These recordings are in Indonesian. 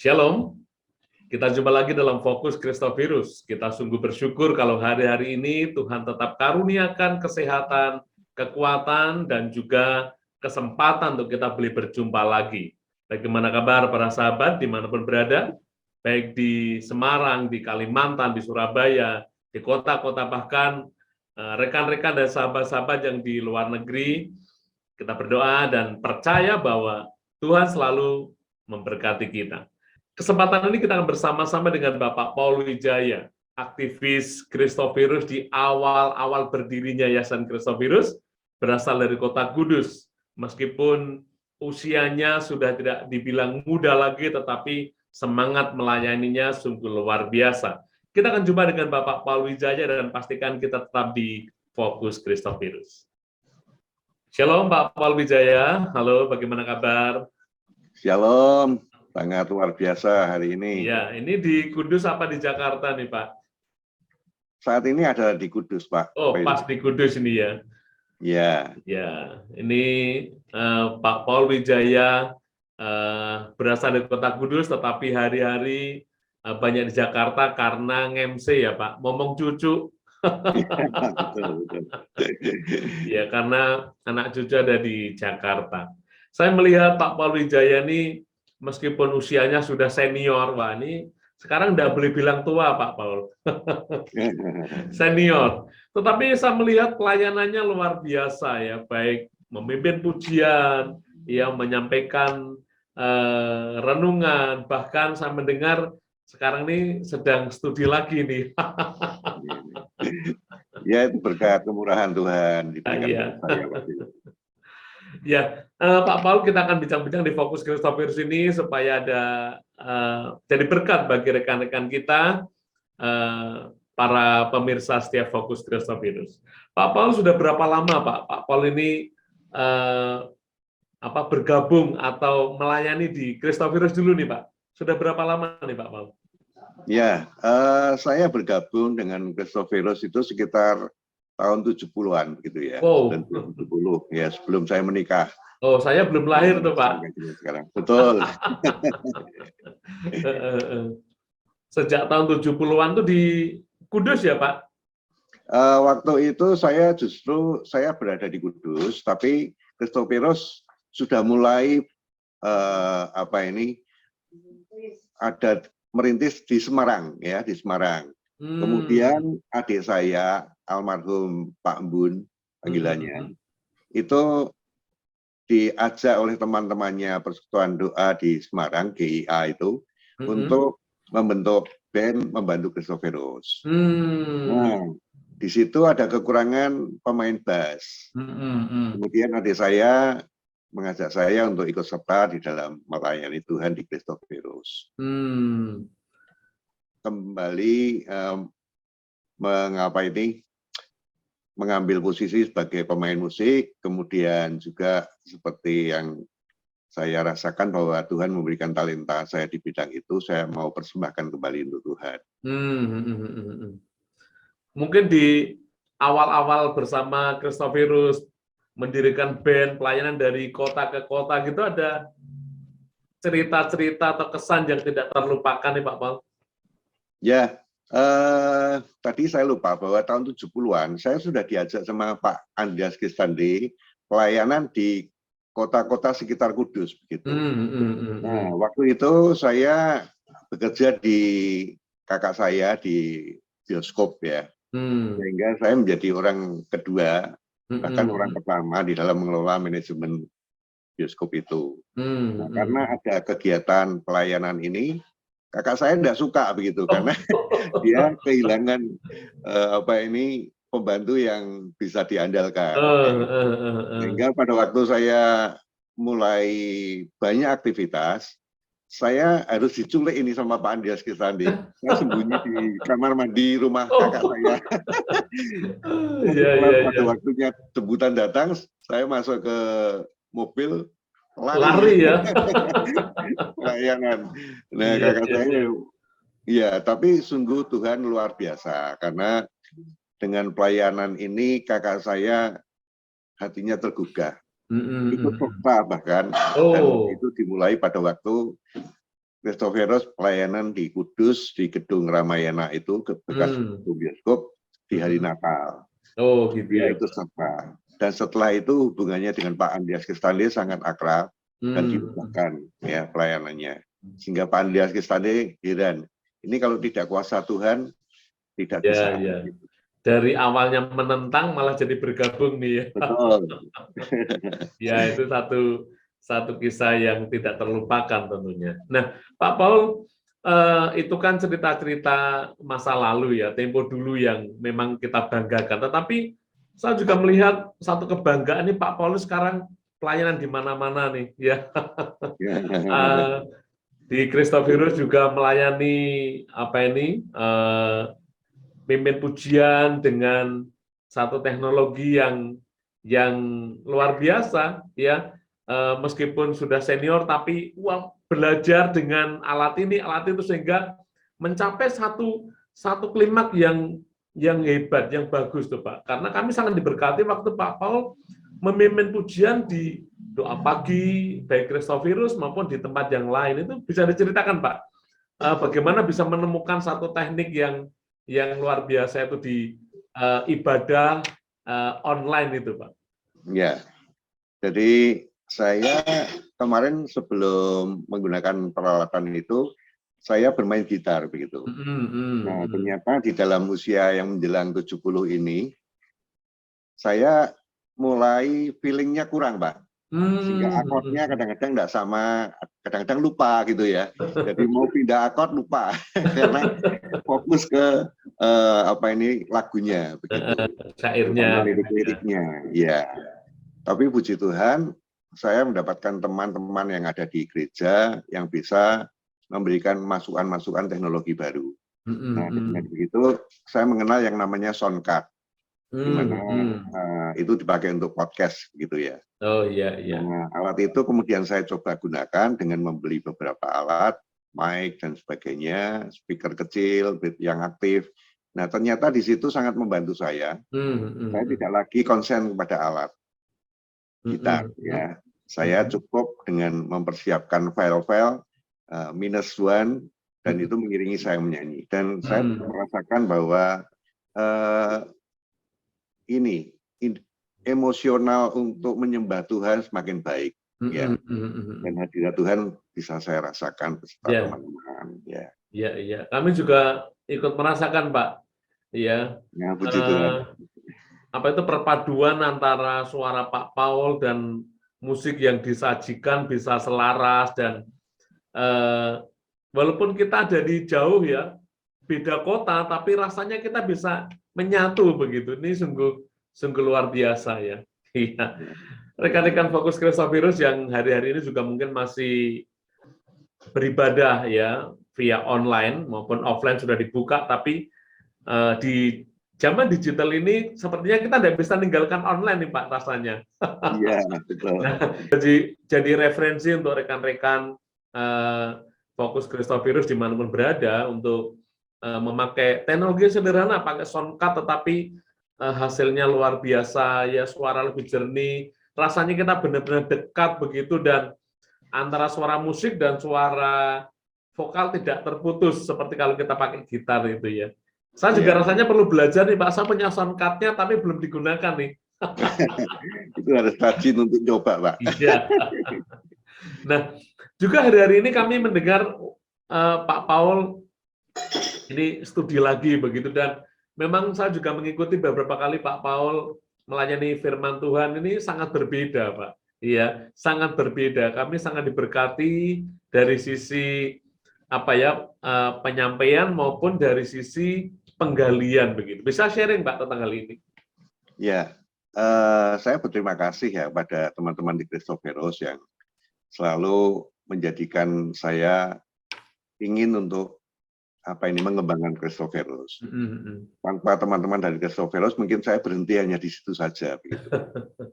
Shalom, kita jumpa lagi dalam Fokus Kristovirus. Kita sungguh bersyukur kalau hari-hari ini Tuhan tetap karuniakan kesehatan, kekuatan, dan juga kesempatan untuk kita boleh berjumpa lagi. Bagaimana kabar para sahabat dimanapun berada, baik di Semarang, di Kalimantan, di Surabaya, di kota-kota, bahkan rekan-rekan dan sahabat-sahabat yang di luar negeri. Kita berdoa dan percaya bahwa Tuhan selalu memberkati kita. Kesempatan ini kita akan bersama-sama dengan Bapak Paul Wijaya, aktivis Kristovirus di awal-awal berdirinya Yayasan Kristovirus, berasal dari kota Kudus. Meskipun usianya sudah tidak dibilang muda lagi, tetapi semangat melayaninya sungguh luar biasa. Kita akan jumpa dengan Bapak Paul Wijaya dan pastikan kita tetap di Fokus Kristovirus. Shalom Pak Paul Wijaya, halo, bagaimana kabar? Shalom. Sangat luar biasa hari ini. Ya, ini di Kudus apa di Jakarta nih, Pak? Saat ini ada di Kudus, Pak. Oh, pas di Kudus ini ya. Ya. Ya, ini Pak Paul Wijaya berasal dari kota Kudus, tetapi hari-hari banyak di Jakarta karena nge-MC ya, Pak. Ngomong cucu. Betul. Ya, karena anak cucu ada di Jakarta. Saya melihat Pak Paul Wijaya ini meskipun usianya sudah senior, wah ini sekarang udah boleh bilang tua Pak Paul. Senior. Tetapi saya melihat pelayanannya luar biasa ya, baik memimpin pujian, ya menyampaikan renungan, bahkan saya mendengar sekarang ini sedang studi lagi nih. Ya, itu berkat kemurahan Tuhan diberikan Ya. saya waktu itu. Ya, Pak Paul, kita akan bincang-bincang di Fokus Kristovirus ini supaya ada jadi berkat bagi rekan-rekan kita, para pemirsa setiap Fokus Kristovirus. Pak Paul sudah berapa lama, Pak? Pak Paul ini bergabung atau melayani di Kristovirus dulu nih, Pak? Sudah berapa lama nih, Pak Paul? Ya, saya bergabung dengan Kristovirus itu sekitar tahun 70-an gitu ya. Wow. 70 ya, sebelum saya menikah. Oh, saya belum lahir tuh, Pak. Sekarang. Betul. Sejak tahun 70-an tuh di Kudus ya, Pak? Waktu itu saya berada di Kudus, tapi Kristovirus sudah mulai ada merintis di Semarang ya, di Semarang. Kemudian adik saya almarhum Pak Embun panggilannya itu diajak oleh teman-temannya Persekutuan Doa di Semarang GIA itu untuk membentuk band membantu Kristovirus. Nah, di situ ada kekurangan pemain bass. Kemudian adik saya mengajak saya untuk ikut serta di dalam melayani Tuhan di Kristovirus. Kembali mengambil posisi sebagai pemain musik, kemudian juga seperti yang saya rasakan bahwa Tuhan memberikan talenta saya di bidang itu, saya mau persembahkan kembali untuk Tuhan. Mungkin di awal-awal bersama Kristovirus mendirikan band pelayanan dari kota ke kota gitu, ada cerita-cerita atau kesan yang tidak terlupakan nih Pak Paul? Ya, tadi saya lupa bahwa tahun 70-an saya sudah diajak sama Pak Andreas Kristandi pelayanan di kota-kota sekitar Kudus begitu. Nah, waktu itu saya bekerja di kakak saya di bioskop ya, sehingga saya menjadi orang kedua, bahkan orang pertama di dalam mengelola manajemen bioskop itu. Nah, karena ada kegiatan pelayanan ini, kakak saya tidak suka begitu karena dia kehilangan pembantu yang bisa diandalkan. Sehingga pada waktu saya mulai banyak aktivitas, saya harus diculik ini sama Pak Andreas Kristandi. Saya sembunyi di kamar mandi rumah kakak saya. Pada waktunya jemputan datang, saya masuk ke mobil, lari ya. Pelayanan. Nah, kakak saya, ya, tapi sungguh Tuhan luar biasa karena dengan pelayanan ini kakak saya hatinya tergugah. Ikut serta bahkan, dan itu dimulai pada waktu Christophorus pelayanan di Kudus di Gedung Ramayana itu bekas gedung bioskop di hari Natal. Oh gitu Dia ya. itu serta. Dan setelah itu hubungannya dengan Pak Andreas Kistande sangat akrab dan diubahkan ya pelayanannya. Sehingga Pak Andreas Kistande heran, ini kalau tidak kuasa Tuhan tidak Ya, bisa. ya. Dari awalnya menentang malah jadi bergabung nih ya. Betul. Ya itu satu kisah yang tidak terlupakan tentunya. Nah, Pak Paul, itu kan cerita-cerita masa lalu ya, tempo dulu yang memang kita banggakan. Tetapi saya juga melihat satu kebanggaan nih Pak Paulus sekarang pelayanan di mana-mana nih ya. Di Christophorus juga melayani apa ini pimpin pujian dengan satu teknologi yang luar biasa ya. Meskipun sudah senior tapi belajar dengan alat itu sehingga mencapai satu klimaks yang hebat, yang bagus tuh Pak. Karena kami sangat diberkati waktu Pak Paul memimpin pujian di doa pagi baik Christophorus maupun di tempat yang lain. Itu bisa diceritakan Pak, bagaimana bisa menemukan satu teknik yang luar biasa itu di ibadah online itu Pak. Ya, jadi saya kemarin sebelum menggunakan peralatan itu, saya bermain gitar begitu. Nah, ternyata di dalam usia yang menjelang 70 ini, saya mulai feelingnya kurang, Pak. Sehingga akordnya kadang-kadang tidak sama, kadang-kadang lupa gitu ya. Jadi mau pindah akord lupa karena fokus ke lagunya begitu. Syairnya, lirik-liriknya, ya. Tapi puji Tuhan, saya mendapatkan teman-teman yang ada di gereja yang bisa memberikan masukan-masukan teknologi baru. Nah, dengan begitu saya mengenal yang namanya Soundcard, di mana itu dipakai untuk podcast gitu ya. Oh iya, iya. Nah, alat itu kemudian saya coba gunakan dengan membeli beberapa alat, mic dan sebagainya, speaker kecil yang aktif. Nah, ternyata di situ sangat membantu saya. Saya tidak lagi konsen kepada alat gitar ya. Saya cukup dengan mempersiapkan file-file -1 dan itu mengiringi saya menyanyi. Dan saya merasakan bahwa ini emosional untuk menyembah Tuhan semakin baik ya. Dan hadirat Tuhan bisa saya rasakan beserta teman-teman ya. Iya, iya. Kami juga ikut merasakan, Pak. Iya. Ya, puji Tuhan. Apa itu perpaduan antara suara Pak Paul dan musik yang disajikan bisa selaras dan walaupun kita ada di jauh ya, beda kota, tapi rasanya kita bisa menyatu begitu. Ini sungguh luar biasa ya. Iya. Rekan-rekan Fokus Christophorus yang hari-hari ini juga mungkin masih beribadah ya via online maupun offline sudah dibuka, tapi di zaman digital ini sepertinya kita tidak bisa meninggalkan online nih Pak rasanya. Iya, betul. Jadi referensi untuk rekan-rekan Fokus Christophorus dimanapun berada untuk memakai teknologi sederhana, pakai Soundcard tetapi hasilnya luar biasa ya, suara lebih jernih, rasanya kita benar-benar dekat begitu dan antara suara musik dan suara vokal tidak terputus seperti kalau kita pakai gitar itu ya. Saya juga rasanya perlu belajar nih Pak, saya punya Soundcard-nya tapi belum digunakan nih. Itu harus rajin untuk coba Pak. Iya. Nah, juga hari-hari ini kami mendengar Pak Paul ini studi lagi begitu dan memang saya juga mengikuti beberapa kali Pak Paul melayani firman Tuhan ini sangat berbeda Pak. Iya, sangat berbeda. Kami sangat diberkati dari sisi penyampaian maupun dari sisi penggalian begitu. Bisa sharing Pak tentang hal ini? Ya, saya berterima kasih ya pada teman-teman di Christophorus yang selalu menjadikan saya ingin untuk mengembangkan Christophorus. Tanpa teman-teman dari Christophorus mungkin saya berhenti hanya di situ saja. Begitu.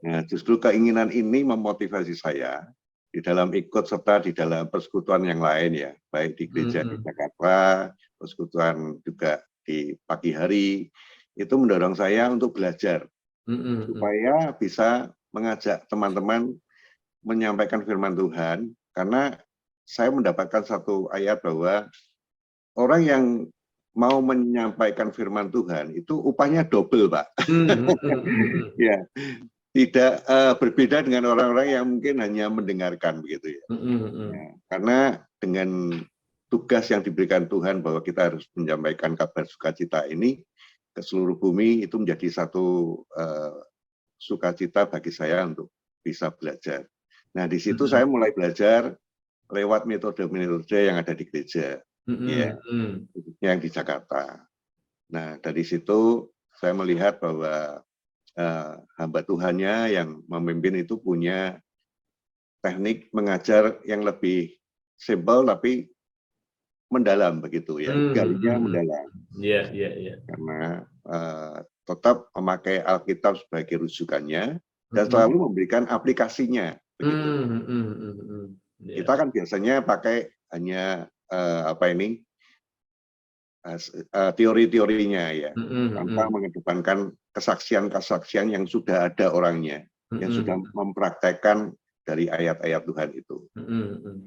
Nah, justru keinginan ini memotivasi saya di dalam ikut serta di dalam persekutuan yang lain ya, baik di gereja di Jakarta, persekutuan juga di pagi hari, itu mendorong saya untuk belajar supaya bisa mengajak teman-teman menyampaikan firman Tuhan, karena saya mendapatkan satu ayat bahwa orang yang mau menyampaikan firman Tuhan itu upahnya double, Pak. Ya, tidak berbeda dengan orang-orang yang mungkin hanya mendengarkan begitu ya. Ya, karena dengan tugas yang diberikan Tuhan bahwa kita harus menyampaikan kabar sukacita ini ke seluruh bumi, itu menjadi satu sukacita bagi saya untuk bisa belajar. Nah, di situ saya mulai belajar lewat metode-metode yang ada di gereja, ya, yang di Jakarta. Nah, dari situ saya melihat bahwa hamba Tuhannya yang memimpin itu punya teknik mengajar yang lebih simpel tapi mendalam begitu ya, galinya mendalam. Karena tetap memakai Alkitab sebagai rujukannya dan selalu memberikan aplikasinya begitu. Kita kan biasanya pakai hanya teori-teorinya ya, tanpa mengedepankan kesaksian-kesaksian yang sudah ada orangnya, yang sudah mempraktekkan dari ayat-ayat Tuhan itu.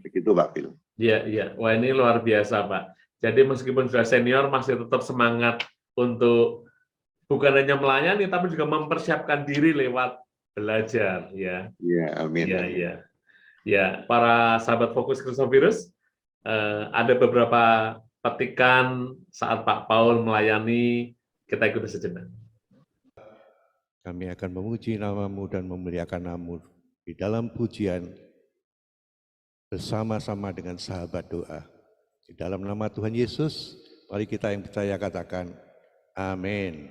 Begitu Pak Phil. Iya. Wah, ini luar biasa Pak. Jadi meskipun sudah senior masih tetap semangat untuk bukan hanya melayani tapi juga mempersiapkan diri lewat belajar ya. Iya, amin. Ya, para sahabat Fokus Kristovirus, ada beberapa petikan saat Pak Paul melayani, kita ikuti sejenak. Kami akan memuji nama-Mu dan memuliakan nama-Mu di dalam pujian bersama-sama dengan sahabat doa. Di dalam nama Tuhan Yesus, mari kita yang percaya katakan, amin.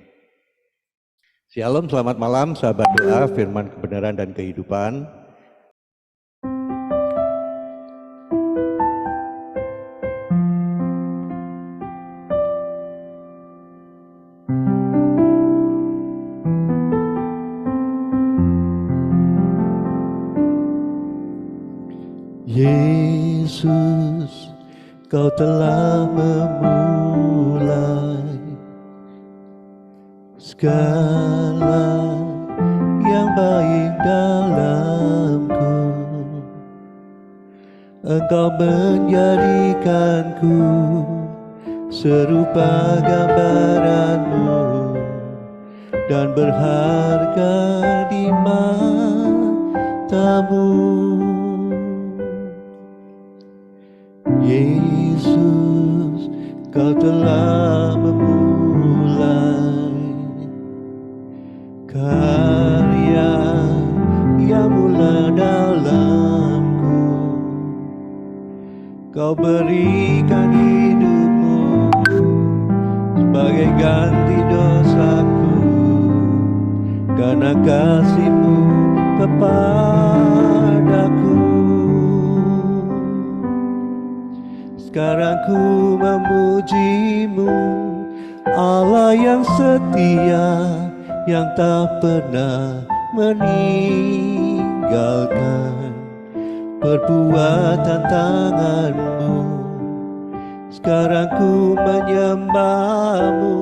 Shalom, selamat malam sahabat doa, firman kebenaran dan kehidupan. Yesus, Kau telah memulai segala yang baik dalamku. Engkau menjadikanku serupa gambaran-Mu dan berharga di mata-Mu. Yesus, Kau telah memulai karya yang mula dalamku. Kau berikan hidup-Mu sebagai ganti dosaku, karena kasih-Mu kepadaku. Sekarang ku memuji-Mu, Allah yang setia, yang tak pernah meninggalkan perbuatan tangan-Mu. Sekarang ku menyembah-Mu,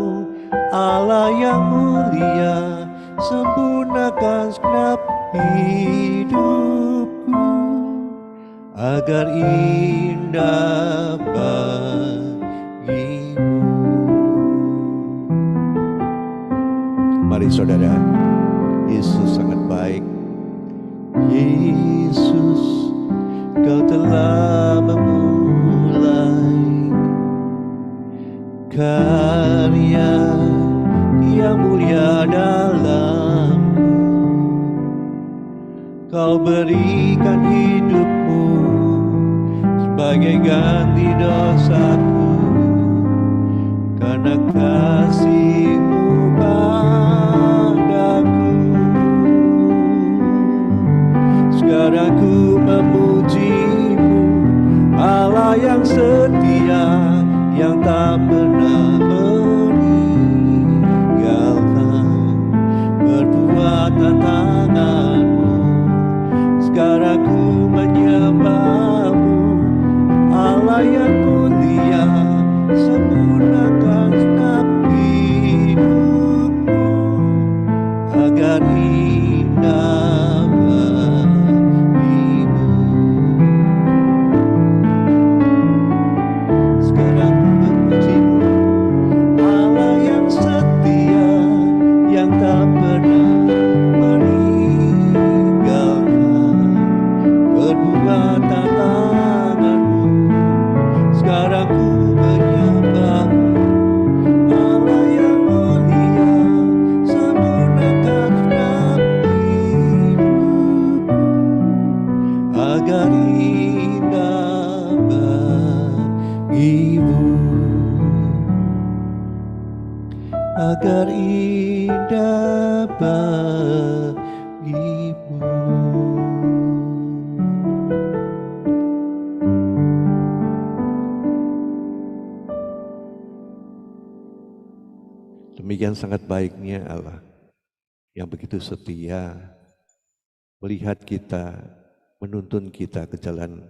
Allah yang mulia, sempurnakan segenap hidupku agar indah bagi-Mu. Mari saudara, Yesus sangat baik. Yesus, Kau telah memulai karya yang mulia dalamku. Kau berikan hidup-Mu sebagai ganti dosaku, karena kasih-Mu padaku. Sekarang ku memuji-Mu, Allah yang setia, yang tak pernah meninggalkan perbuatan tangan-Mu. Sekarang ku menyembah-Mu, Allah yang mulia, sempurnakan segenap agar indah bagimu. Demikian sangat baiknya Allah yang begitu setia melihat kita, menuntun kita ke jalan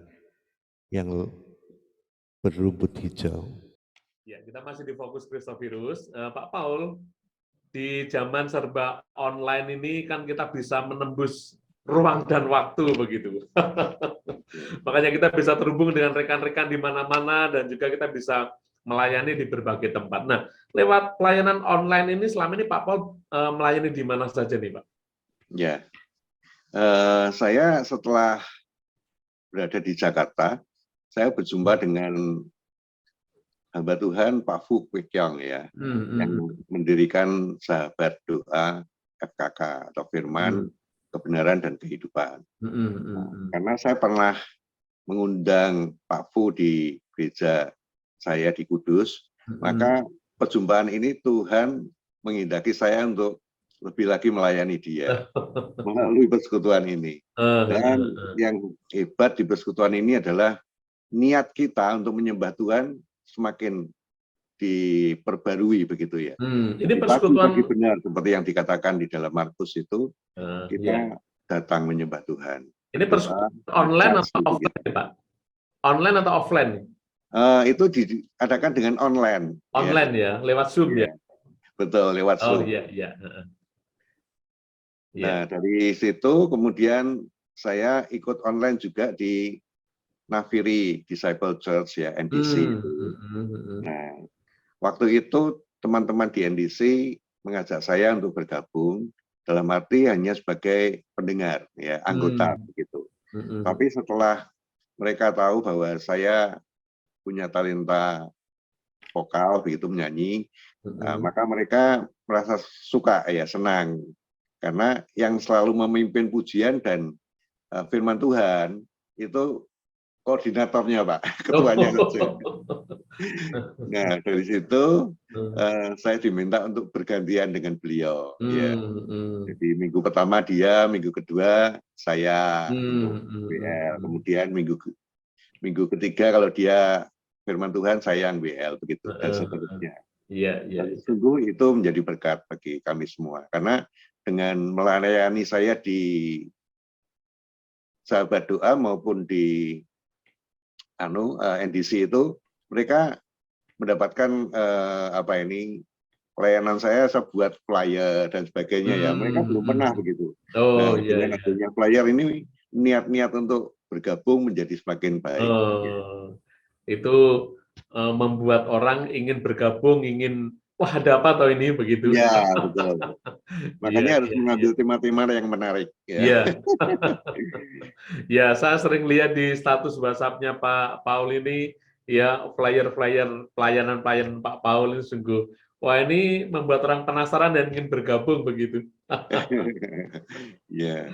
yang berumput hijau. Ya, kita masih di Fokus Christophirus. Pak Paul, di zaman serba online ini kan kita bisa menembus ruang dan waktu begitu. Makanya kita bisa terhubung dengan rekan-rekan di mana-mana dan juga kita bisa melayani di berbagai tempat. Nah, lewat pelayanan online ini selama ini Pak Paul melayani di mana saja nih, Pak? Ya, saya setelah berada di Jakarta, saya berjumpa dengan hamba Tuhan Pak Fu Kwek Yong ya, yang mendirikan Sahabat Doa FKK atau Firman Kebenaran dan Kehidupan. Karena saya pernah mengundang Pak Fu di gereja saya di Kudus, maka perjumpaan ini Tuhan menghendaki saya untuk lebih lagi melayani dia melalui persekutuan ini. Dan yang hebat di persekutuan ini adalah niat kita untuk menyembah Tuhan semakin diperbarui begitu ya. Ini persekutuan benar seperti yang dikatakan di dalam Markus itu, kita datang menyembah Tuhan. Ini persekutuan online atau offline, Pak? Online atau offline? Itu diadakan dengan online. Online ya, lewat Zoom ya? Betul, lewat Zoom. Oh iya. Nah, dari situ kemudian saya ikut online juga di Nafiri Disciple Church ya, NDC. Nah, waktu itu teman-teman di NDC mengajak saya untuk bergabung dalam arti hanya sebagai pendengar ya, anggota begitu. Tapi setelah mereka tahu bahwa saya punya talenta vokal begitu menyanyi, maka mereka merasa suka ya, senang karena yang selalu memimpin pujian dan firman Tuhan itu koordinatornya Pak, ketuanya saja. Nah dari situ saya diminta untuk bergantian dengan beliau. Ya. Jadi minggu pertama dia, minggu kedua saya untuk WL, kemudian minggu ketiga kalau dia firman Tuhan saya yang WL begitu dan seterusnya. Dan sungguh itu menjadi berkat bagi kami semua karena dengan melayani saya di Sahabat Doa maupun di NDC itu mereka mendapatkan pelayanan saya buat flyer dan sebagainya ya, mereka belum pernah begitu. Dengan adanya flyer ini niat-niat untuk bergabung menjadi semakin baik. Itu membuat orang ingin bergabung, ingin wah ada apa atau ini begitu. Ya betul. Makanya harus mengambil tema-tema yang menarik. Iya. Ya, saya sering lihat di status WhatsApp-nya Pak Paul ini, ya flyer-flyer pelayanan Pak Paul ini sungguh, wah ini membuat orang penasaran dan ingin bergabung begitu. Iya.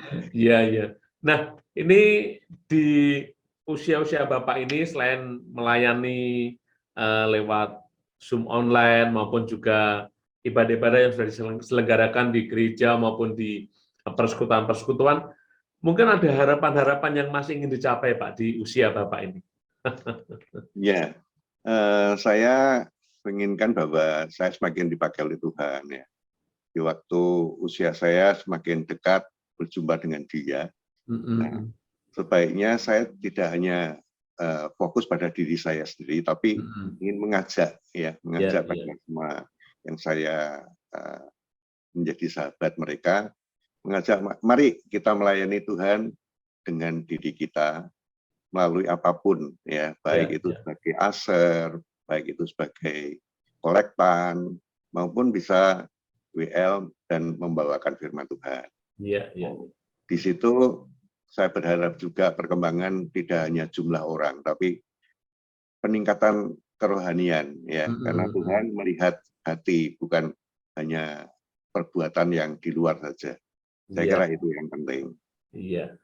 Nah, ini di usia-usia Bapak ini selain melayani lewat Zoom online maupun juga ibadah-ibadah yang sudah diselenggarakan di gereja maupun di persekutuan-persekutuan, mungkin ada harapan-harapan yang masih ingin dicapai Pak di usia Bapak ini. Ya, saya menginginkan bahwa saya semakin dipakai oleh Tuhan ya. Di waktu usia saya semakin dekat berjumpa dengan Dia, nah, sebaiknya saya tidak hanya fokus pada diri saya sendiri, tapi ingin mengajak pada semua yang saya menjadi sahabat mereka, mengajak mari kita melayani Tuhan dengan diri kita melalui apapun ya, baik itu sebagai aser, baik itu sebagai kolektan maupun bisa WL dan membawakan firman Tuhan. Di situ saya berharap juga perkembangan tidak hanya jumlah orang, tapi peningkatan kerohanian ya, karena Tuhan melihat hati, bukan hanya perbuatan yang di luar saja. Saya kira itu yang penting. Iya.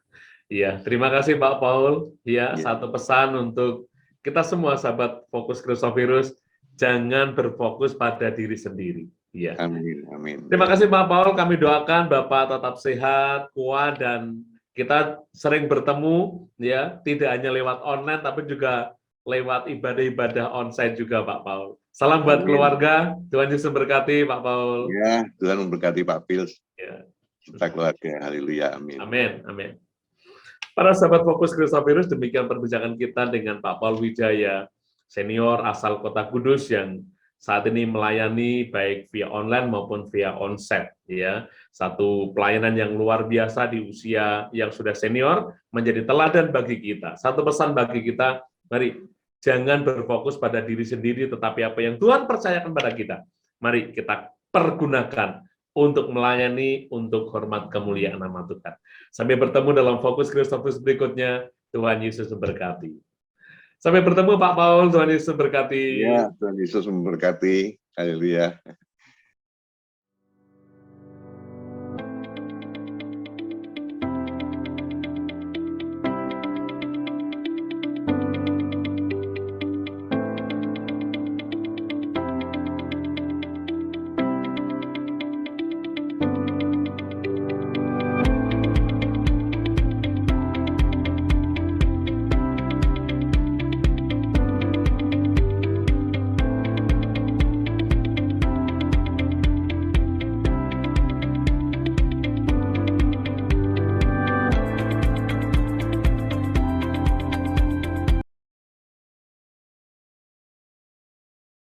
Terima kasih Pak Paul. Satu pesan untuk kita semua sahabat Fokus Kristovirus jangan berfokus pada diri sendiri. Ya. Amin, amin. Terima kasih Pak Paul, kami doakan Bapak tetap sehat, kuat, dan kita sering bertemu, ya, tidak hanya lewat online, tapi juga lewat ibadah-ibadah onsite juga Pak Paul. Salam buat keluarga, Tuhan Yesus memberkati Pak Paul. Ya, Tuhan memberkati Pak Pils. Ya. Serta keluarga, haleluya, amin. Amin, amin. Para sahabat Fokus Kristovirus, demikian perbincangan kita dengan Pak Paul Wijaya, senior asal Kota Kudus yang saat ini melayani baik via online maupun via onsite, ya. Satu pelayanan yang luar biasa di usia yang sudah senior, menjadi teladan bagi kita. Satu pesan bagi kita, mari jangan berfokus pada diri sendiri, tetapi apa yang Tuhan percayakan pada kita, mari kita pergunakan untuk melayani, untuk hormat kemuliaan nama Tuhan. Sampai bertemu dalam Fokus Kristovirus berikutnya. Tuhan Yesus memberkati. Sampai bertemu Pak Paul, Tuhan Yesus memberkati. Ya, Tuhan Yesus memberkati. Haleluya.